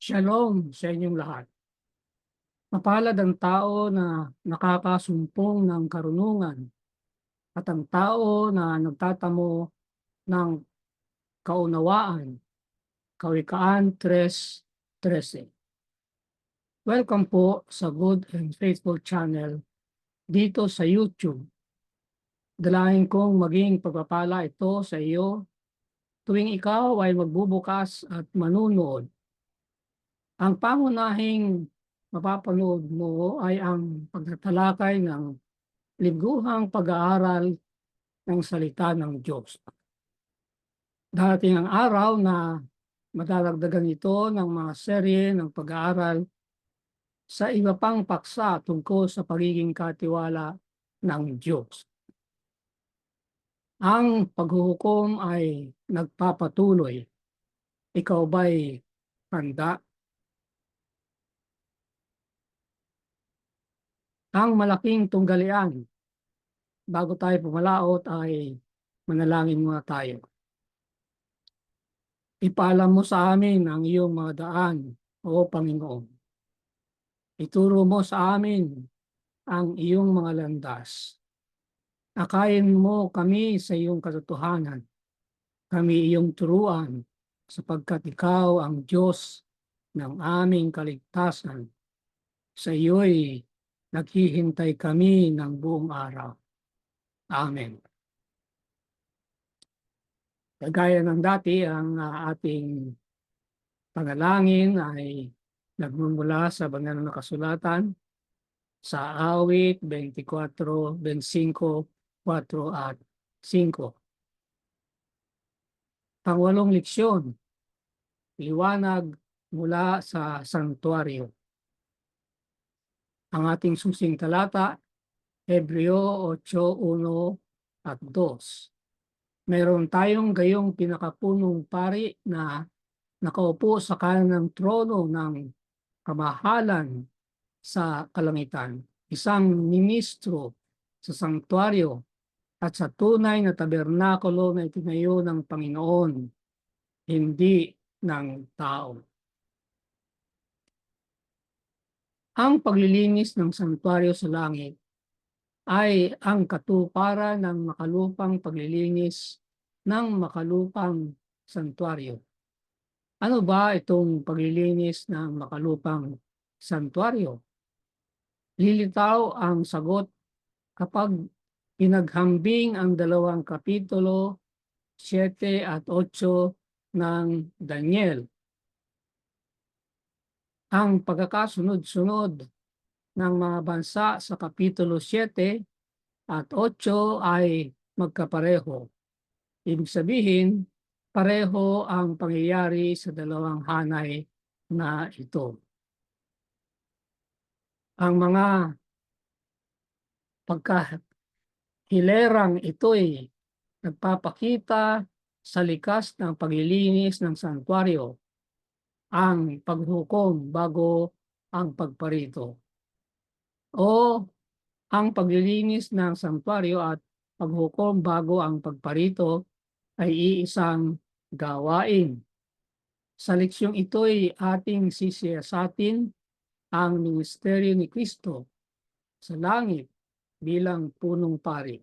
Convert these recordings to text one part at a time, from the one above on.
Shalom sa inyong lahat. Mapalad ang tao na nakakasumpong ng karunungan at ang tao na nagtatamo ng kaunawaan. Kawikaan 3:13. Welcome po sa Good and Faithful Channel dito sa YouTube. Dalahin kong maging pagpapala ito sa iyo tuwing ikaw ay magbubukas at manunood. Ang pangunahing mapapanood mo ay ang pagtatalakay ng lingguhang pag-aaral ng salita ng Diyos. Darating ang araw na madadagdagan ito ng mga serye ng pag-aaral sa iba pang paksa tungkol sa pagiging katiwala ng Diyos. Ang paghuhukom ay nagpapatuloy. Ikaw ba'y handa? Ang malaking tunggalian bago tayo pumalaot ay manalangin muna tayo. Ipaalam mo sa amin ang iyong mga daan, o Panginoon. Ituro mo sa amin ang iyong mga landas. Akayin mo kami sa iyong katotohanan. Kami iyong turuan, sapagkat ikaw ang Diyos ng aming kaligtasan. Sa iyo'y naghihintay kami ng buong araw. Amen. Kagaya ng dati, ang ating panalangin ay nagmumula sa banal na kasulatan sa awit 24, 25, 4 at 5. Pangwalong leksyon, liwanag mula sa santuario. Ang ating susing talata, Hebreo 8:1 at 2. Meron tayong gayong pinakapunong pari na nakaupo sa kanan ng trono ng kamahalan sa kalangitan, isang ministro sa sanktuaryo at sa tunay na tabernakulo na itinayo ng Panginoon, hindi ng tao. Ang paglilinis ng sanktuaryo sa langit ay ang katuparan ng makalupang paglilinis ng makalupang santuario. Ano ba itong paglilinis ng makalupang santuario? Lilitaw ang sagot kapag pinaghambing ang dalawang kapitulo 7 at 8 ng Daniel. Ang pagkakasunod-sunod ng mga bansa sa kapitulo 7 at 8 ay magkapareho. Ibig sabihin, pareho ang pangyayari sa dalawang hanay na ito. Ang mga pagkahilerang ito'y nagpapakita sa likas ng paglilinis ng santuario, ang paghukom bago ang pagparito, o ang paglilinis ng santuario at paghukom bago ang pagparito ay iisang gawain. Sa leksyong ito'y ating sisiyasatin ang ministeryo ni Kristo sa langit bilang punong pari.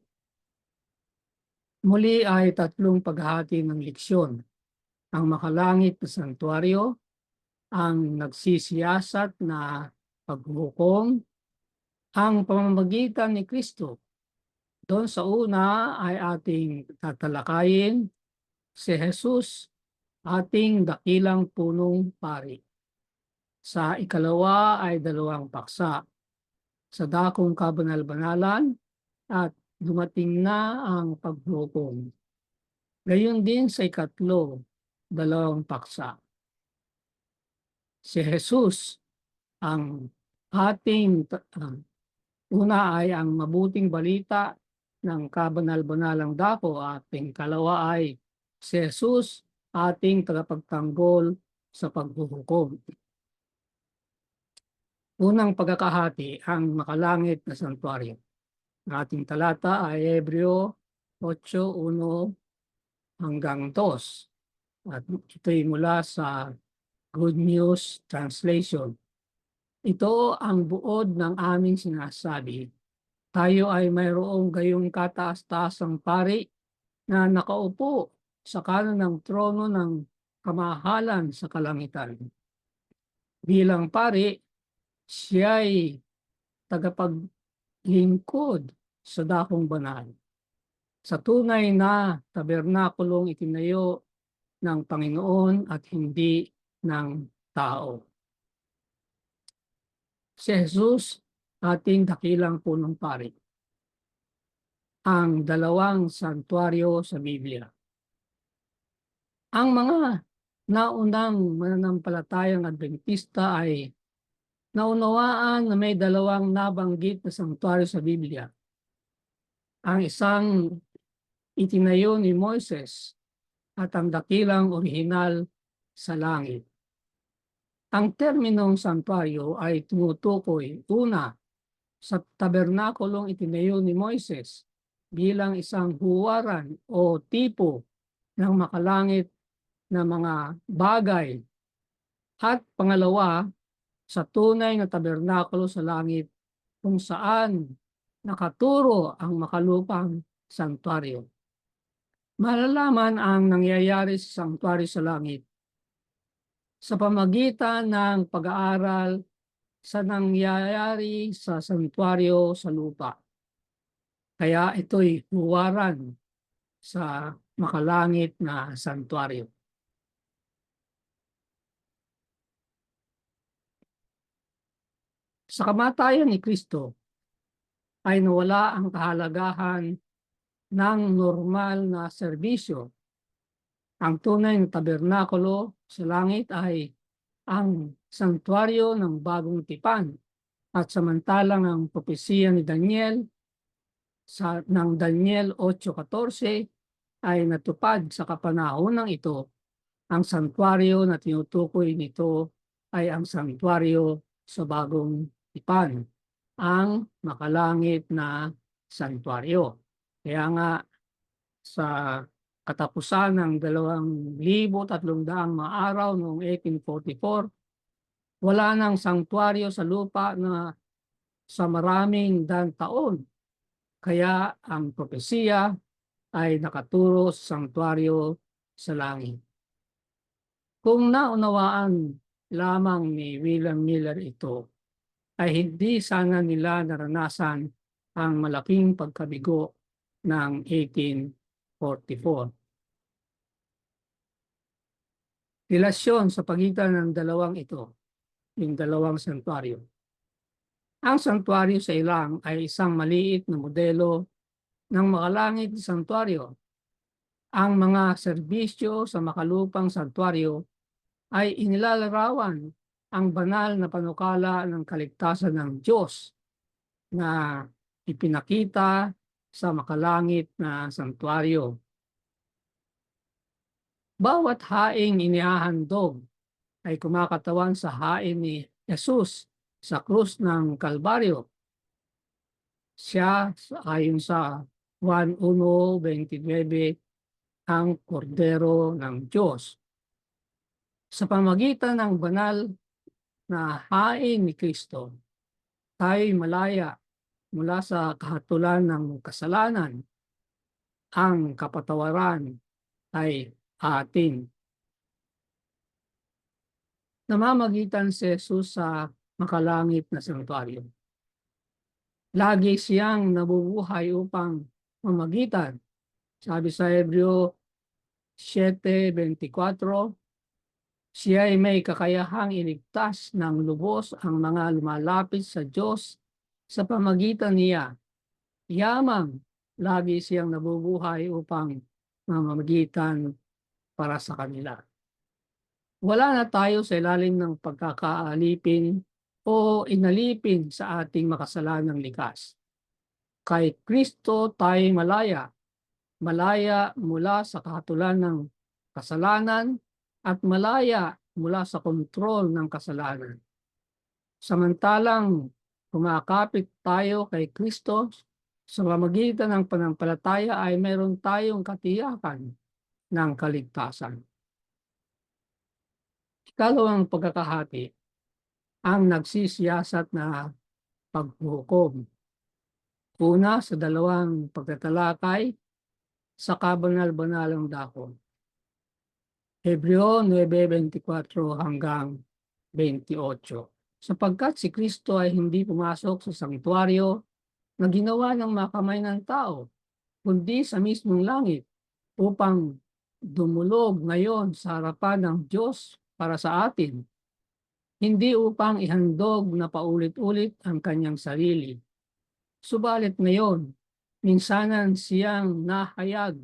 Muli ay tatlong paghahati ng leksyon. Ang makalangit na santuario, ang nagsisiyasat na paghukom, ang pamamagitan ni Kristo. Doon sa una ay ating tatalakayin si Jesus, ating dakilang punong pari. Sa ikalawa ay dalawang paksa, sa dakong kabanal-banalan at dumating na ang paghukom. Gayon din sa ikatlo, dalawang paksa. Si Jesus, ang ating una ay ang mabuting balita ng kabanal-banalang dako at pangkalawa ay si Jesus, ating tagapagtanggol sa paghuhukom. Unang pagkakahati, ang makalangit na santuario. Ang ating talata ay Hebreo 8:1 hanggang 2. At ito'y mula sa Good News Translation. Ito ang buod ng aming sinasabi. Tayo ay mayroong gayong kataas-taasang pari na nakaupo sa kanan ng trono ng kamahalan sa kalangitan. Bilang pari, siya'y tagapaglingkod sa dakong banal. Sa tunay na tabernakulong itinayo ng Panginoon at hindi ng tao. Si Jesus, ating dakilang punong pari. Ang dalawang santuario sa Biblia. Ang mga naunang mananampalatayang Adventista ay naunawaan na may dalawang nabanggit na santuario sa Biblia. Ang isang itinayo ni Moises at ang dakilang orihinal sa langit. Ang terminong santuario ay tumutukoy una sa tabernakulong itinayo ni Moises bilang isang huwaran o tipo ng makalangit na mga bagay, at pangalawa sa tunay na tabernakulo sa langit kung saan nakaturo ang makalupang santuario. Malalaman ang nangyayari sa santuario sa langit sa pamagitan ng pag-aaral sa nangyayari sa santuario sa lupa. Kaya ito'y huwaran sa makalangit na santuario. Sa kamatayan ni Kristo ay nawala ang kahalagahan ng normal na serbisyo. Ang tunay na tabernakulo sa langit ay ang santuario ng bagong tipan, at samantalang ang propesiya ni Daniel ng Daniel 8:14 ay natupad sa kapanahonang ito. Ang santuario na tinutukoy nito ay ang santuario sa bagong tipan, ang makalangit na santuario. Kaya nga sa katapusan ng 2,300 mga araw noong 1844, wala nang santuario sa lupa na sa maraming daang taon. Kaya ang propesiya ay nakaturo sa santuario sa langit. Kung naunawaan lamang ni William Miller ito, ay hindi sana nila naranasan ang malaking pagkabigo ng 1844. Relasyon sa pagitan ng dalawang ito, yung dalawang santuario. Ang santuario sa ilang ay isang maliit na modelo ng makalangit na santuario. Ang mga serbisyo sa makalupang santuario ay inilalarawan ang banal na panukala ng kaligtasan ng Diyos na ipinakita sa makalangit na santuario. Bawat haing inihahandog ay kumakatawan sa hain ni Jesus sa krus ng Kalbaryo. Siya, ayon sa Juan 1:29, ang kordero ng Diyos. Sa pamagitan ng banal na hain ni Kristo, tayo'y malaya mula sa kahatulan ng kasalanan. Ang kapatawaran ay atin. Namamagitan si Jesus sa makalangit na santuario. Lagi siyang nabubuhay upang mamagitan. Sabi sa Hebreo 7:24, siya ay may kakayahang iligtas ng lubos ang mga lumalapit sa Diyos sa pamagitan niya. Yamang lagi siyang nabubuhay upang mamamagitan para sa kanila. Wala na tayo sa ilalim ng pagkakaalipin o inalipin sa ating makasalanang likas. Kay Kristo tayo malaya mula sa kahatulan ng kasalanan at malaya mula sa kontrol ng kasalanan. Samantalang kumakapit tayo kay Kristo sa pamamagitan ng pananampalataya, ay mayroon tayong katiyakan ng kaligtasan. Ikalawang pagkakahati ang nagsisiyasat na paghukom. Una sa dalawang pagtatalakay sa kabanal-banalang dako. Hebreo 9:24 hanggang 28. Sapagkat si Kristo ay hindi pumasok sa sanktuaryo na ginawa ng mga kamay ng tao, kundi sa mismong langit, upang dumulog ngayon sa harapan ng Diyos para sa atin, hindi upang ihandog na paulit-ulit ang kanyang sarili. Subalit ngayon, minsanan siyang nahayag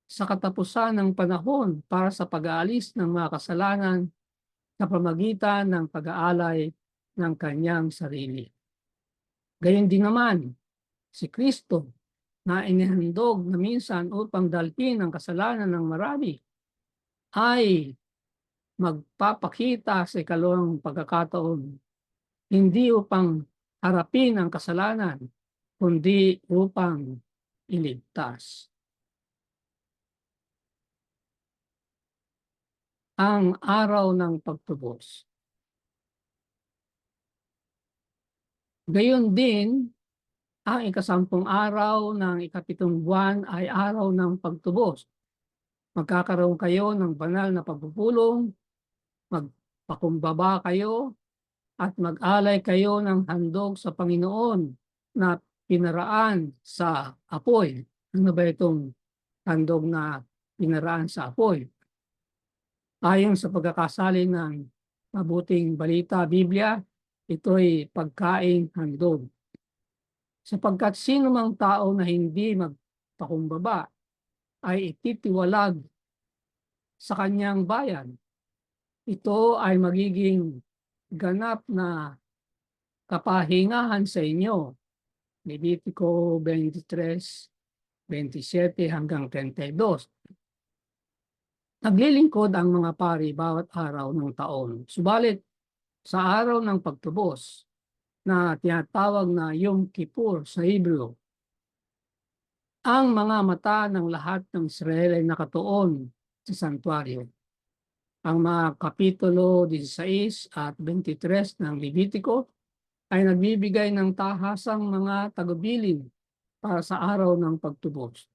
sa katapusan ng panahon para sa pag-aalis ng mga kasalanan sa pamagitan ng pag-aalay ng kanyang sarili. Gayon din naman, si Kristo na inihandog na minsan upang dalhin ang kasalanan ng marami ay magpapakita sa ikalawang pagkakataon, hindi upang harapin ang kasalanan, kundi upang iligtas. Ang araw ng pagtubos. Gayon din, ang ikasampung araw ng ikapitong buwan ay araw ng pagtubos. Magkakaroon kayo ng banal na pagpupulong, magpakumbaba kayo, at mag-alay kayo ng handog sa Panginoon na pinaraan sa apoy. Ano ba itong handog na pinaraan sa apoy? Ayon sa pagkakasali ng Mabuting Balita Biblia, ito'y pagkaing handog. Sapagkat sino mang tao na hindi magpakumbaba ay ititiwalag sa kanyang bayan. Ito ay magiging ganap na kapahingahan sa inyo. Levitico 23:27 hanggang 32. Naglilingkod ang mga pari bawat araw ng taon. Subalit sa araw ng pagtubos na tinatawag na Yom Kippur sa Hebreo, ang mga mata ng lahat ng Israel ay nakatuon sa santuario. Ang mga kapitulo 16 at 23 ng Levitico ay nagbibigay ng tahasang mga tagubilin para sa araw ng pagtubos.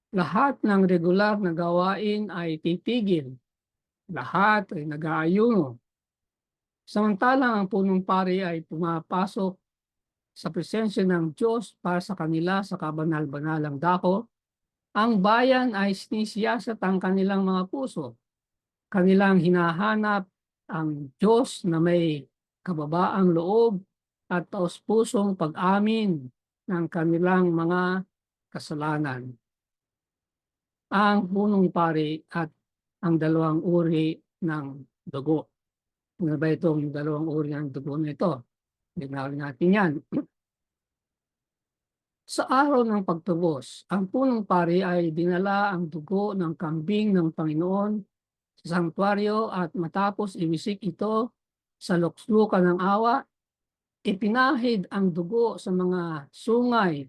Lahat ng regular na gawain ay titigil. Lahat ay nag-aayuno. Samantalang ang punong pari ay pumapasok sa presensya ng Diyos para sa kanila sa kabanal-banalang dako, ang bayan ay sinisiyasat ang kanilang mga puso. Kanilang hinahanap ang Diyos na may kababaang loob at taos-pusong pag-amin ng kanilang mga kasalanan. Ang punong pari at ang dalawang uri ng dugo. Ano ba itong dalawang uri ng dugo na ito? Linawin natin yan. Sa araw ng pagtubos, ang punong pari ay dinala ang dugo ng kambing ng Panginoon sa sanktuaryo at matapos iwisik ito sa lukslukan ng awa, ipinahid ang dugo sa mga sungay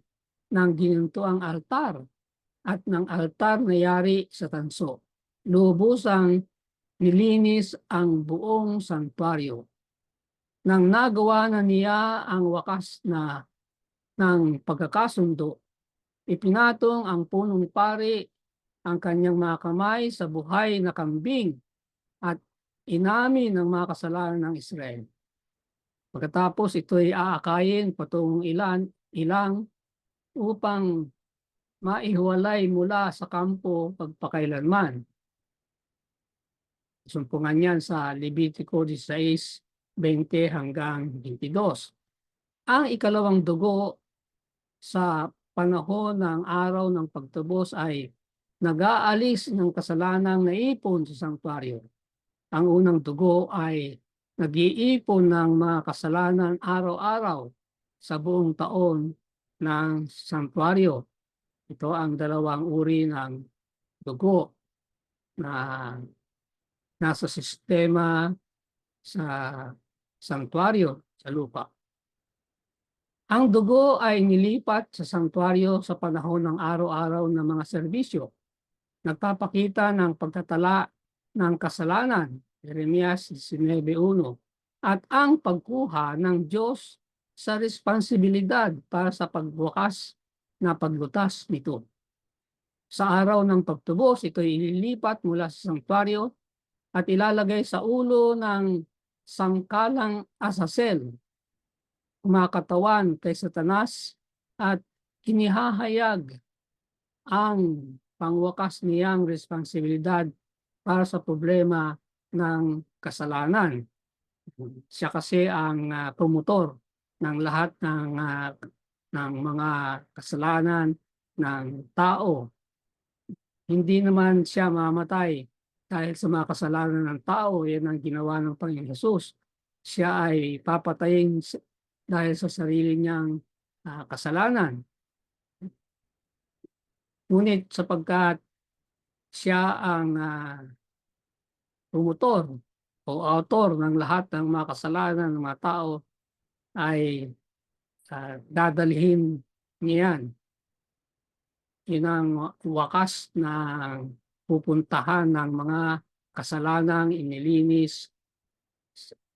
ng ginintuang altar at ng altar na yari sa tanso. Lubusang nilinis ang buong santuario. Nang nagawa na niya ang wakas na ng pagkakasundo, ipinatong ang punong pari ang kanyang mga kamay sa buhay na kambing at inamin ng mga kasalanan ng Israel. Pagkatapos ito'y aakayin patungong ilang upang maihiwalay mula sa kampo pagpakailanman. Sumpungan yan sa Levitico 16:20 hanggang 22. Ang ikalawang dugo sa panahon ng araw ng pagtubos ay nag-aalis ng kasalanang naipon sa sanktuaryo. Ang unang dugo ay nag-iipon ng mga kasalanan araw-araw sa buong taon ng sanktuaryo. Ito ang dalawang uri ng dugo na nasa sistema sa sanktuaryo sa lupa. Ang dugo ay nilipat sa sanktuaryo sa panahon ng araw-araw na mga serbisyo. Nagpapakita ng pagtatala ng kasalanan Jeremias 19:1. At ang pagkuha ng Diyos sa responsibilidad para sa pagbukas na paglutas nito. Sa araw ng pagtubos, ito ay ililipat mula sa sanktuaryo at ilalagay sa ulo ng sangkalang Azazel, kumakatawan kay Satanas, at inihahayag ang pangwakas niyang responsibilidad para sa problema ng kasalanan. Siya kasi ang promotor ng lahat ng mga kasalanan ng tao. Hindi naman siya mamatay dahil sa mga kasalanan ng tao. Yan ang ginawa ng Panginoon Hesus. Siya ay papatayin dahil sa sarili niyang kasalanan. Ngunit sapagkat siya ang promotor o author ng lahat ng mga kasalanan ng mga tao, ay dadalhin niyan. Yun ang wakas na pupuntahan ng mga kasalanang inilinis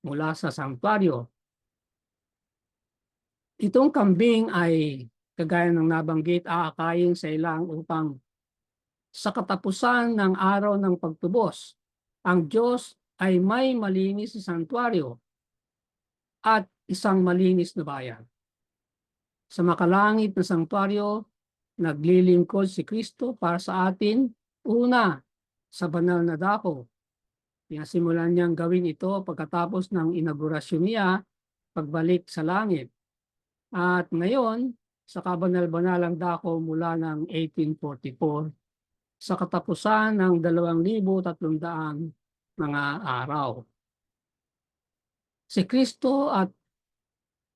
mula sa sanktuaryo. Itong kambing ay kagaya ng nabanggit, aakayin sa ilang upang sa katapusan ng araw ng pagtubos, ang Diyos ay may malinis na sanktuaryo at isang malinis na bayan. Sa makalangit na sanktuaryo, naglilingkod si Kristo para sa atin, una, sa banal na dako. Pinasimulan niyang gawin ito pagkatapos ng inaugurasyon niya, pagbalik sa langit. At ngayon, sa kabanal-banalang dako mula ng 1844, sa katapusan ng 2,300 mga araw. Si Kristo at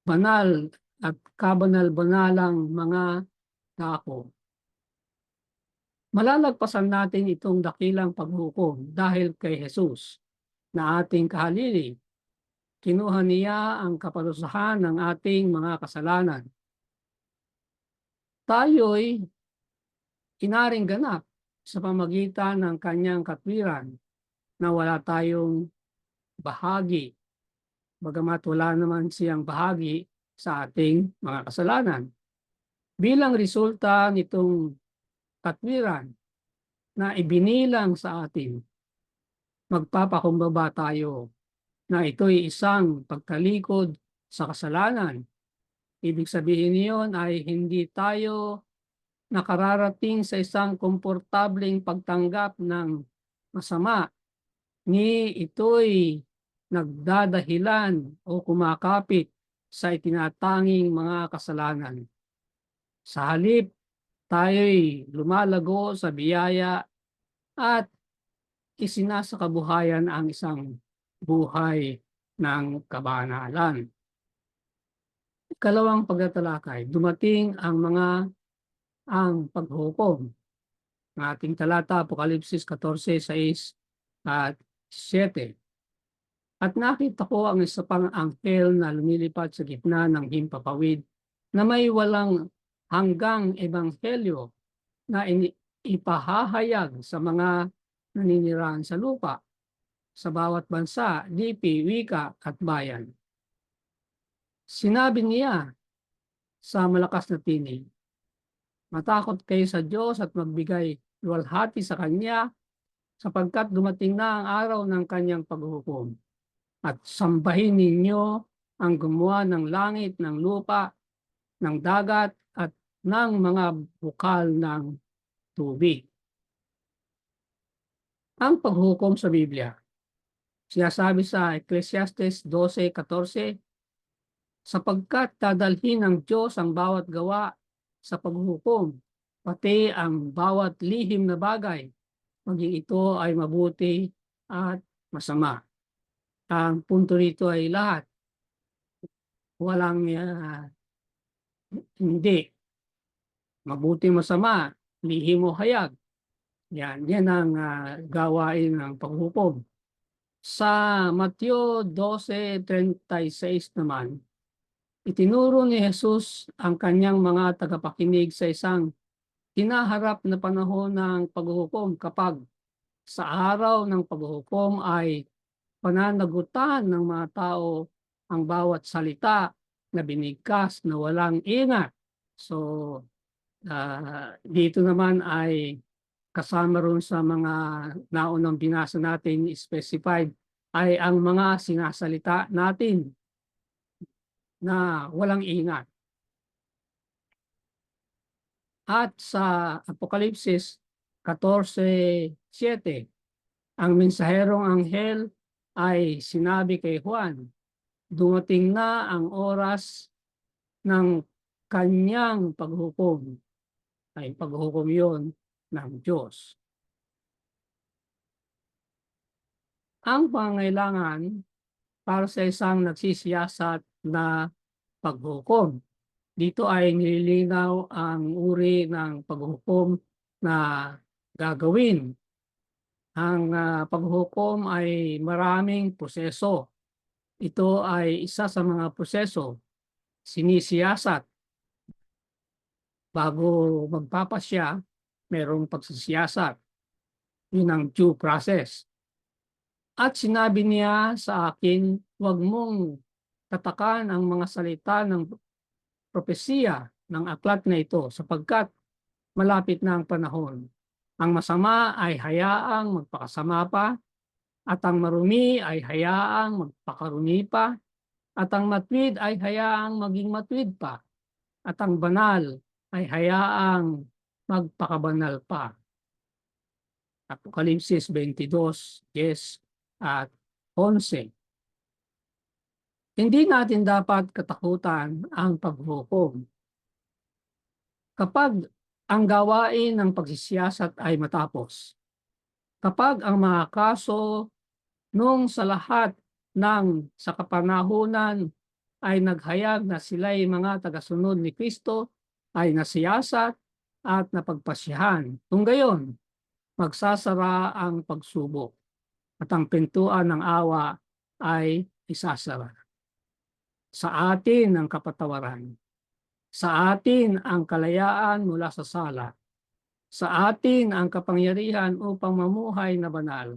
banal at kabanal-banalang mga dako. Malalagpasan natin itong dakilang paghukom dahil kay Jesus na ating kahalili. Kinuha niya ang kaparusahan ng ating mga kasalanan. Tayo'y inaring ganap sa pamagitan ng kanyang katwiran na wala tayong bahagi, bagamat wala naman siyang bahagi sa ating mga kasalanan. Bilang resulta nitong katwiran na ibinilang sa atin, magpapakumbaba tayo na ito'y isang pagtalikod sa kasalanan. Ibig sabihin niyon ay hindi tayo nakararating sa isang komportableng pagtanggap ng masama, ni ito'y nagdadahilan o kumakapit sa itinatanging mga kasalanan. Sa halip, tayo'y lumalago sa biyaya at isinasakabuhayan ang isang buhay ng kabanalan. Ikalawang pagtatalakay, dumating ang paghukom. Ang ating talata, Apokalipsis 14:6 at 7. At nakita ko ang isa pang anghel na lumilipad sa gitna ng himpapawid na may walang hanggang ebanghelyo na ipahahayag sa mga naninirahan sa lupa, sa bawat bansa, lipi, wika at bayan. Sinabi niya sa malakas na tinig, matakot kayo sa Diyos at magbigay luwalhati sa Kanya, sapagkat dumating na ang araw ng Kanyang paghukom. At sambahin ninyo ang gumawa ng langit, ng lupa, ng dagat at ng mga bukal ng tubig. Ang paghukom sa Biblia, sinasabi sa Ecclesiastes 12:14, sapagkat dadalhin ng Diyos ang bawat gawa sa paghukom, pati ang bawat lihim na bagay, maging ito ay mabuti at masama. Ang punto rito ay lahat. Walang hindi. Mabuti, masama, lihim o hayag. Yan ang gawain ng paghukom. Sa Mateo 12:36 naman, itinuro ni Jesus ang kanyang mga tagapakinig sa isang hinaharap na panahon ng paghukom, kapag sa araw ng paghukom ay pananagutan ng mga tao ang bawat salita na binigkas na walang ingat. So, dito naman ay kasama ron sa mga naunang binasa natin specified ay ang mga sinasalita natin na walang ingat. At sa Apokalipsis 14:7, ang mensaherong anghel ay sinabi kay Juan, dumating na ang oras ng kanyang paghukom. Ay paghukom yon ng Diyos. Ang pangailangan para sa isang nagsisiyasat na paghukom. Dito ay nililinaw ang uri ng paghukom na gagawin. Ang paghukom ay maraming proseso. Ito ay isa sa mga proseso, sinisiyasat. Bago magpapasya, merong pagsisiyasat. Yun ang due process. At sinabi niya sa akin, huwag mong tatakan ang mga salita ng propesiya ng aklat na ito sapagkat malapit na ang panahon. Ang masama ay hayaang magpakasama pa, at ang marumi ay hayaang magpakarumi pa, at ang matwid ay hayaang maging matwid pa, at ang banal ay hayaang magpakabanal pa. Apokalipsis 22:10 at 11. Hindi natin dapat katakutan ang paghukom. Kapag ang gawain ng pagsisiyasat ay matapos, kapag ang mga kaso nung sa lahat ng sa kapanahunan ay naghayag na sila'y mga tagasunod ni Kristo ay nasiyasat at napagpasyahan. Kung gayon, magsasara ang pagsubok at ang pintuan ng awa ay isasara. Sa atin ang kapatawaran. Sa atin ang kalayaan mula sa sala. Sa atin ang kapangyarihan upang mamuhay na banal.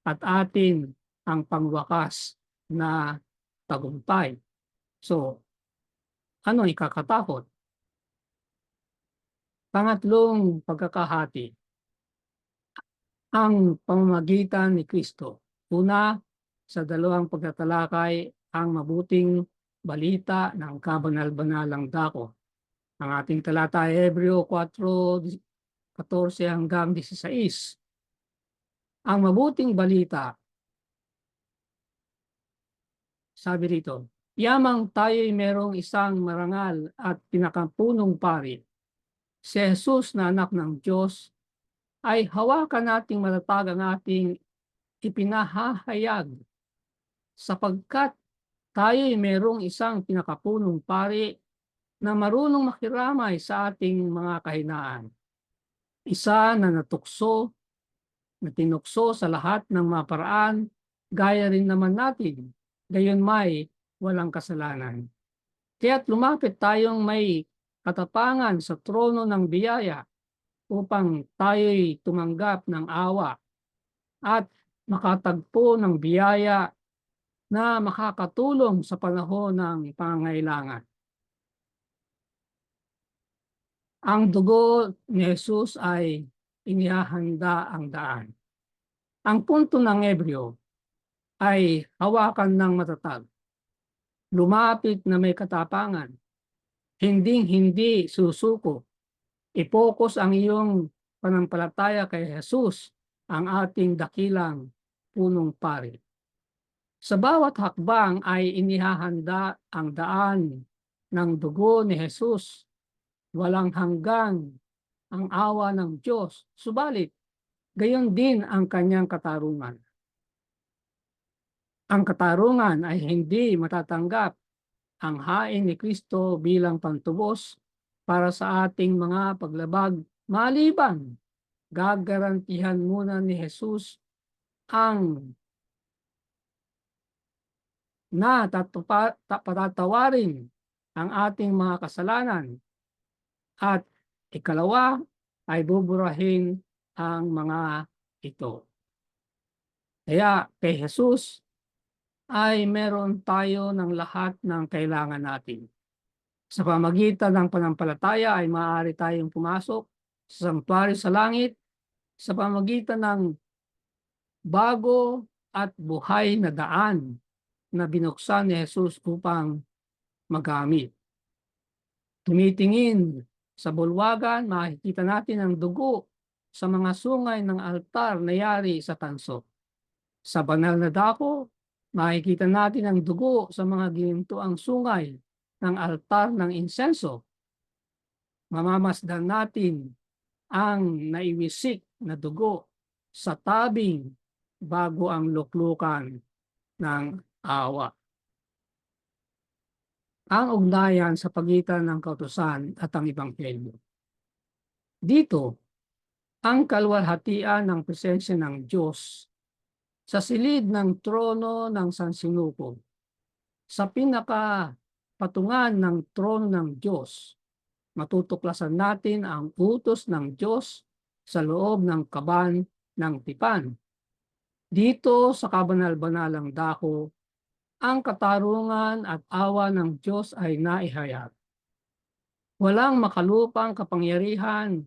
At atin ang pangwakas na tagumpay. So, ano ikakatakot? Pangatlong pagkakahati, ang pamamagitan ni Kristo. Una, sa dalawang pagtatalakay, ang mabuting balita ng kabanal-banalang dako. Ang ating talata ay Hebreo 4:14 hanggang 16. Ang mabuting balita, sabi rito, yamang tayo'y merong isang marangal at pinakapunong pari, si Jesus na anak ng Diyos, ay hawakan nating matatag ang ating ipinahahayag sapagkat tayo'y merong isang pinakapunong pari na marunong makiramay sa ating mga kahinaan. Isa na tinukso sa lahat ng mga paraan, gaya rin naman natin, gayon may walang kasalanan. Kaya't lumapit tayong may katapangan sa trono ng biyaya upang tayo'y tumanggap ng awa at makatagpo ng biyaya na makakatulong sa panahon ng pangangailangan. Ang dugo ni Jesus ay inihahanda ang daan. Ang punto ng Hebreo ay hawakan ng matatag, lumapit na may katapangan, hinding-hindi susuko. I-focus ang iyong panampalataya kay Jesus, ang ating dakilang punong pari. Sa bawat hakbang ay inihahanda ang daan ng dugo ni Jesus. Walang hanggang ang awa ng Diyos. Subalit, gayon din ang kanyang katarungan. Ang katarungan ay hindi matatanggap ang hain ni Kristo bilang pantubos para sa ating mga paglabag, maliban gagarantihan muna ni Jesus ang na patatawarin ang ating mga kasalanan at ikalawa ay buburahin ang mga ito. Kaya kay Jesus ay meron tayo ng lahat ng kailangan natin. Sa pamamagitan ng pananampalataya ay maaari tayong pumasok sa sanctuary sa langit sa pamamagitan ng bago at buhay na daan na binuksan ni Jesus upang magamit. Tumitingin sa bulwagan, makikita natin ang dugo sa mga sungay ng altar na yari sa tanso. Sa banal na dako, makikita natin ang dugo sa mga ginintuang sungay ng altar ng insenso. Mamamasdan natin ang naiwisik na dugo sa tabing bago ang luklukan ng awa. Ang ugnayan sa pagitan ng kautusan at ang ebanghelyo. Dito, ang kalwalhatian ng presensya ng Diyos sa silid ng trono ng sansinuko, sa pinakapatungan ng trono ng Diyos, matutuklasan natin ang utos ng Diyos sa loob ng kaban ng tipan. Dito sa kabanal-banalang dako, ang katarungan at awa ng Diyos ay naihayag. Walang makalupang kapangyarihan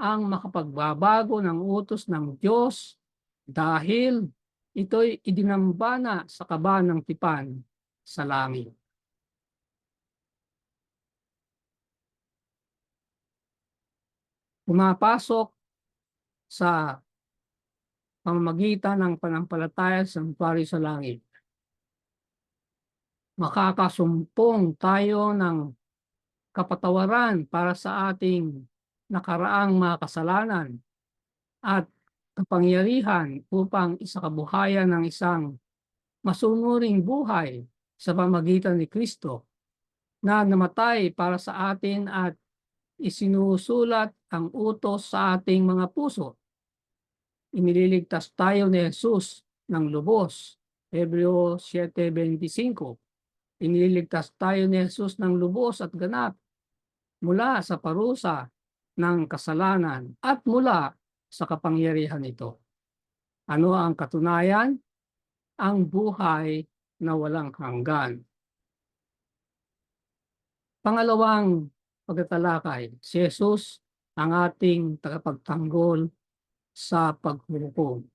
ang makapagbabago ng utos ng Diyos dahil ito'y idinambana sa kaban ng tipan sa langit. Pumapasok sa pamamagitan ng pananampalataya sa sanctuary sa langit. Makakasumpong tayo ng kapatawaran para sa ating nakaraang mga kasalanan at kapangyarihan upang isakabuhayan ng isang masunuring buhay sa pamamagitan ni Kristo na namatay para sa atin at isinusulat ang utos sa ating mga puso. Inililigtas tayo ni Jesus ng lubos. Hebreo 7:25. Iniligtas tayo ni Jesus ng lubos at ganap mula sa parusa ng kasalanan at mula sa kapangyarihan nito. Ano ang katunayan? Ang buhay na walang hanggan. Pangalawang pagtatalakay, si Jesus ang ating tagapagtanggol sa paghuhukom.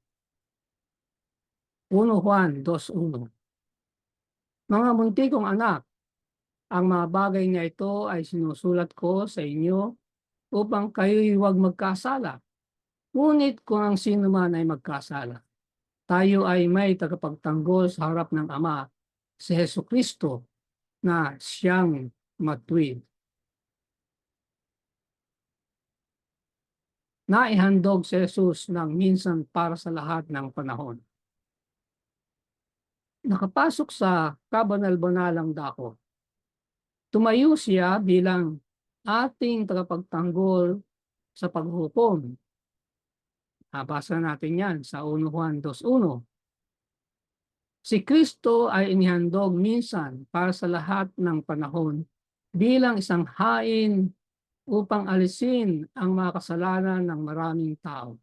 1 Juan 2:1. Mga muntikong anak, ang mga bagay na ito ay sinusulat ko sa inyo upang kayo'y huwag magkasala. Ngunit kung ang sino man ay magkasala, tayo ay may tagapagtanggol sa harap ng Ama, si Jesucristo, na siyang matuwid. Naihandog si Jesus ng minsan para sa lahat ng panahon. Nakapasok sa kabanal-banalang dako. Tumayo siya bilang ating tagapagtanggol sa paghukom. Nabasa natin yan sa 1 Juan 2:1. Si Kristo ay inihandog minsan para sa lahat ng panahon bilang isang hain upang alisin ang mga kasalanan ng maraming tao.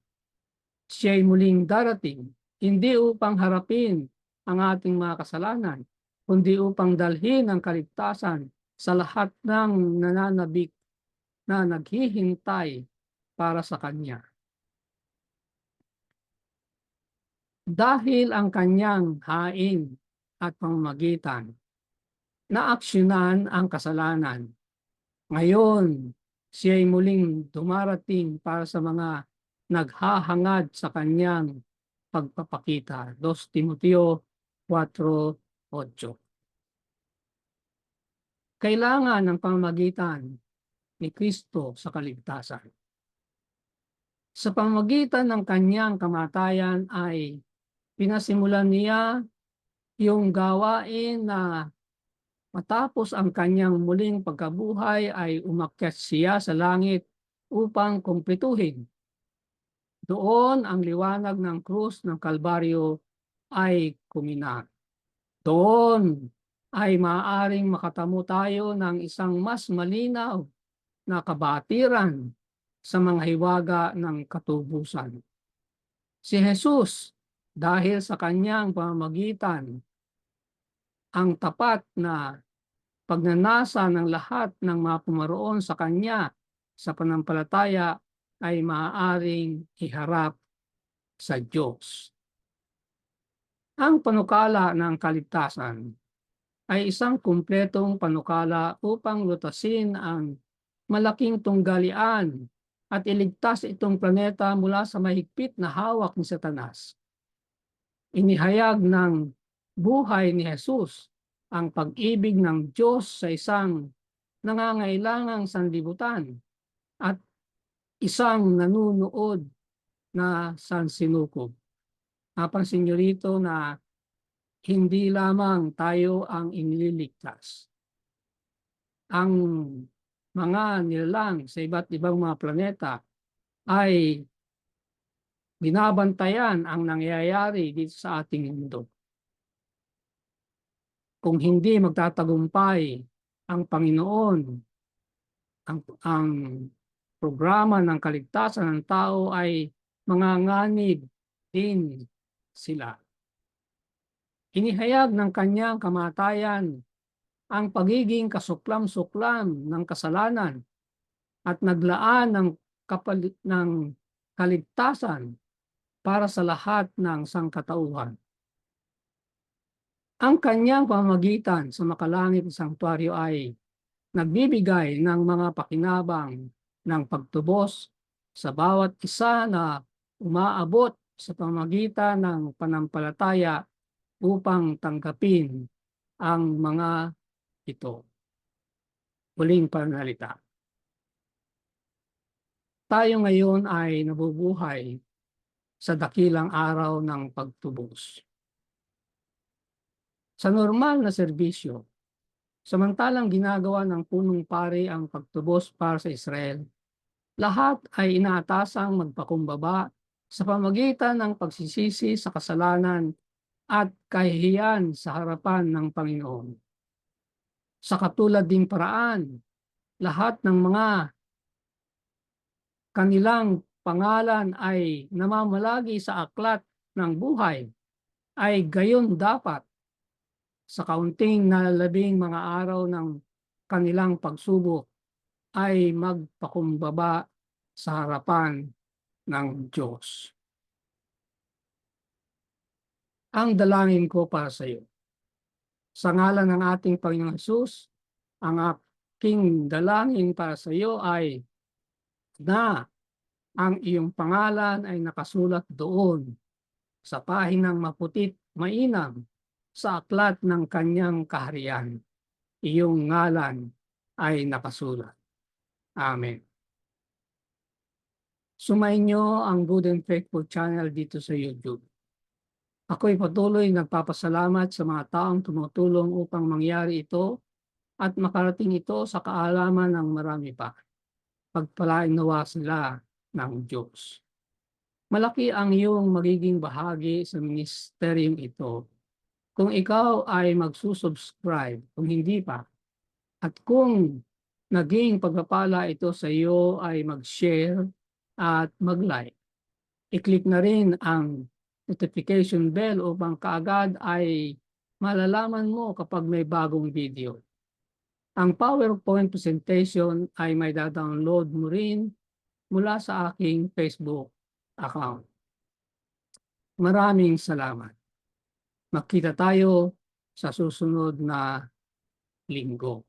Siya'y muling darating, hindi upang harapin ang ating mga kasalanan, kundi upang dalhin ang kaligtasan sa lahat ng nananabik na naghihintay para sa Kanya. Dahil ang Kanyang hain at pamamagitan, naaksyonan ang kasalanan. Ngayon, siya'y muling dumarating para sa mga naghahangad sa Kanyang pagpapakita. 2 Timoteo 4:8. Kailangan ng pamamagitan ni Kristo sa kaligtasan. Sa pamamagitan ng Kanyang kamatayan ay pinasimulan niya yung gawain na matapos ang Kanyang muling pagkabuhay ay umakyat siya sa langit upang kumpletuhin. Doon ang liwanag ng krus ng Kalbaryo ay kuminat. Doon ay maaaring makatamo tayo ng isang mas malinaw na kabatiran sa mga hiwaga ng katubusan. Si Jesus, dahil sa kanyang pamamagitan, ang tapat na pagnanasa ng lahat ng mga pumaroon sa Kanya sa pananampalataya ay maaaring iharap sa Diyos. Ang panukala ng kaligtasan ay isang kumpletong panukala upang lutasin ang malaking tunggalian at iligtas itong planeta mula sa mahigpit na hawak ni Satanas. Inihayag ng buhay ni Jesus ang pag-ibig ng Diyos sa isang nangangailangang sanlibutan at isang nanunood na sansinukob. Napansin niyo rito na hindi lamang tayo ang iniligtas. Ang mga nilalang sa iba't ibang mga planeta ay binabantayan ang nangyayari dito sa ating mundo. Kung hindi magtatagumpay ang Panginoon, ang programa ng kaligtasan ng tao ay manganganib din sila. Inihayag ng kanyang kamatayan ang pagiging kasuklam-suklam ng kasalanan at naglaan ng kaligtasan para sa lahat ng sangkatauhan. Ang kanyang pamamagitan sa makalangit na sanktuaryo ay nagbibigay ng mga pakinabang ng pagtubos sa bawat isa na umaabot sa pamamagitan ng panampalataya upang tanggapin ang mga ito. Huling pananalita. Tayo ngayon ay nabubuhay sa dakilang araw ng pagtubos. Sa normal na serbisyo, samantalang ginagawa ng punong pari ang pagtubos para sa Israel, lahat ay inaatasang magpakumbaba sa pamamagitan ng pagsisisi sa kasalanan at kahihiyan sa harapan ng Panginoon. Sa katulad ding paraan, lahat ng mga kanilang pangalan ay namamalagi sa aklat ng buhay ay gayon dapat sa kaunting nalalabing mga araw ng kanilang pagsubok ay magpakumbaba sa harapan ng Diyos. Ang dalangin ko para sa iyo. Sa ngalan ng ating Panginoong Hesus, ang aking dalangin para sa iyo ay na ang iyong pangalan ay nakasulat doon sa pahinang maputit mainam sa aklat ng kanyang kaharian. Iyong ngalan ay nakasulat. Amen. Sumainyo ang Good and Faithful channel dito sa YouTube. Ako'y patuloy nagpapasalamat sa mga taong tumutulong upang mangyari ito at makarating ito sa kaalaman ng marami pa. Pagpalain nawa sila ng Diyos. Malaki ang iyong magiging bahagi sa ministeryong ito kung ikaw ay magsusubscribe, kung hindi pa, at kung naging pagpapala ito sa iyo ay mag-share at mag-like. I-click na rin ang notification bell upang kaagad ay malalaman mo kapag may bagong video. Ang PowerPoint presentation ay may download mo rin mula sa aking Facebook account. Maraming salamat. Magkita tayo sa susunod na linggo.